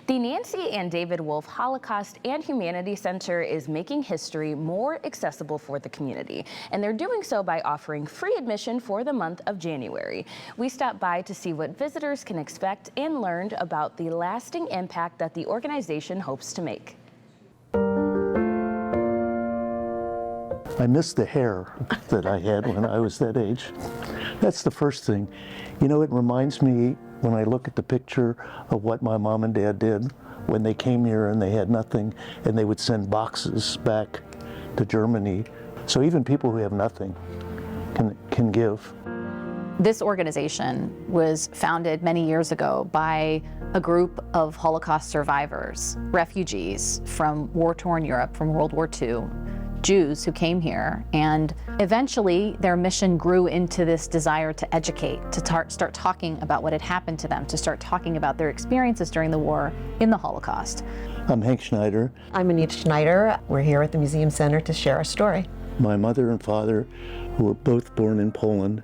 The Nancy and David Wolf Holocaust and Humanity Center is making history more accessible for the community, and they're doing so by offering free admission for the month of January. We stopped by to see what visitors can expect and learned about the lasting impact that the organization hopes to make. I miss the hair that I had when I was that age. That's the first thing. You know, it reminds me when I look at the picture of what my mom and dad did when they came here and they had nothing, and they would send boxes back to Germany. So even people who have nothing can give. This organization was founded many years ago by a group of Holocaust survivors, refugees from war-torn Europe, from World War II, Jews who came here, and eventually their mission grew into this desire to educate, to start talking about what had happened to them, to start talking about their experiences during the war in the Holocaust. I'm Hank Schneider. I'm Anita Schneider. We're here at the Museum Center to share our story. My mother and father, who were both born in Poland,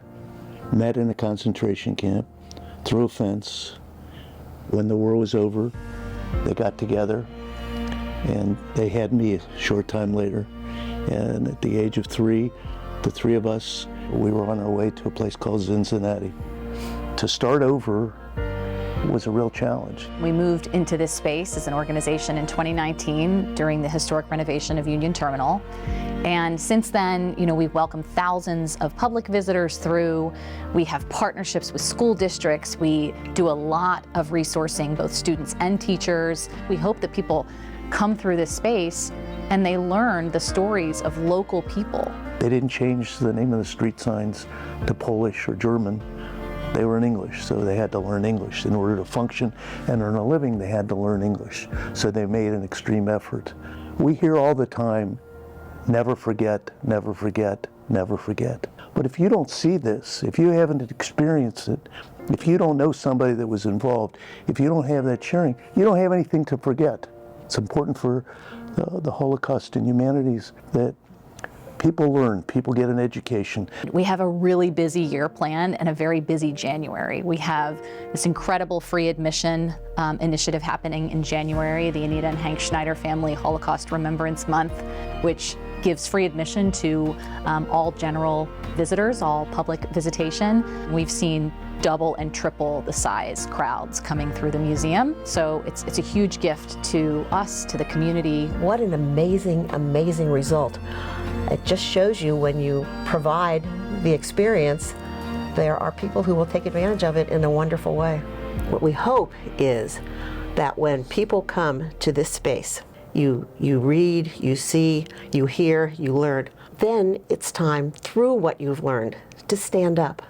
met in a concentration camp, through a fence. When the war was over, they got together, and they had me a short time later. And at the age of 3, the three of us, we were on our way to a place called Cincinnati. To start over was a real challenge. We moved into this space as an organization in 2019 during the historic renovation of Union Terminal. And since then, you know, we've welcomed thousands of public visitors through. We have partnerships with school districts. We do a lot of resourcing, both students and teachers. We hope that people come through this space and they learn the stories of local people. They didn't change the name of the street signs to Polish or German. They were in English, so they had to learn English. In order to function and earn a living, they had to learn English. So they made an extreme effort. We hear all the time, never forget, never forget, never forget. But if you don't see this, if you haven't experienced it, if you don't know somebody that was involved, if you don't have that sharing, you don't have anything to forget. It's important for the Holocaust and humanities that people learn, people get an education. We have a really busy year planned and a very busy January. We have this incredible free admission initiative happening in January, the Anita and Hank Schneider Family Holocaust Remembrance Month, which gives free admission to all general visitors, all public visitation. We've seen double and triple the size crowds coming through the museum. So it's a huge gift to us, to the community. What an amazing, amazing result. It just shows you when you provide the experience, there are people who will take advantage of it in a wonderful way. What we hope is that when people come to this space, you read, you see, you hear, you learn, then it's time, through what you've learned, to stand up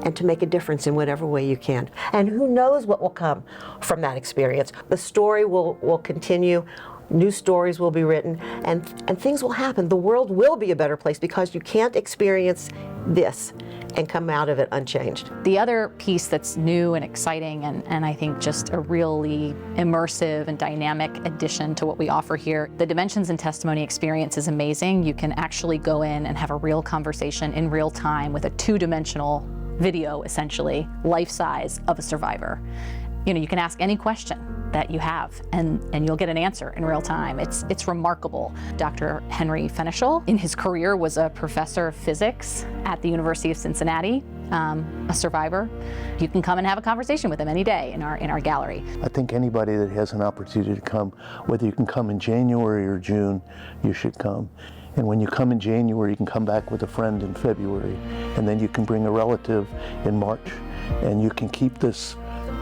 and to make a difference in whatever way you can. And who knows what will come from that experience. The story will continue, new stories will be written, and things will happen. The world will be a better place because you can't experience this and come out of it unchanged. The other piece that's new and exciting and I think just a really immersive and dynamic addition to what we offer here, the Dimensions and Testimony experience is amazing. You can actually go in and have a real conversation in real time with a two-dimensional video, essentially, life-size of a survivor. You know, you can ask any question that you have and you'll get an answer in real time. It's remarkable. Dr. Henry Fenichel, in his career, was a professor of physics at the University of Cincinnati, a survivor. You can come and have a conversation with him any day in our gallery. I think anybody that has an opportunity to come, whether you can come in January or June, you should come. And when you come in January, you can come back with a friend in February, and then you can bring a relative in March, and you can keep this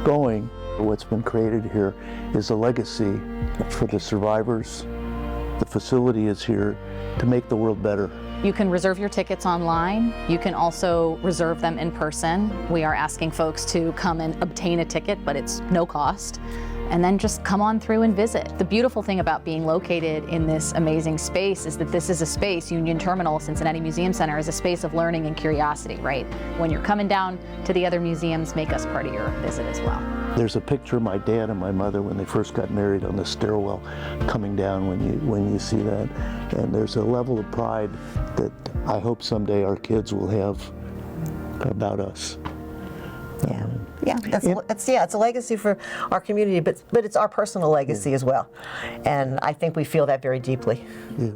going. What's been created here is a legacy for the survivors. The facility is here to make the world better. You can reserve your tickets online. You can also reserve them in person. We are asking folks to come and obtain a ticket, but it's no cost. And then just come on through and visit. The beautiful thing about being located in this amazing space is that this is a space, Union Terminal, Cincinnati Museum Center, is a space of learning and curiosity, right? When you're coming down to the other museums, make us part of your visit as well. There's a picture of my dad and my mother when they first got married on the stairwell coming down when you see that. And there's a level of pride that I hope someday our kids will have about us. Yeah, it's a legacy for our community, but it's our personal legacy as well, and I think we feel that very deeply. Yeah.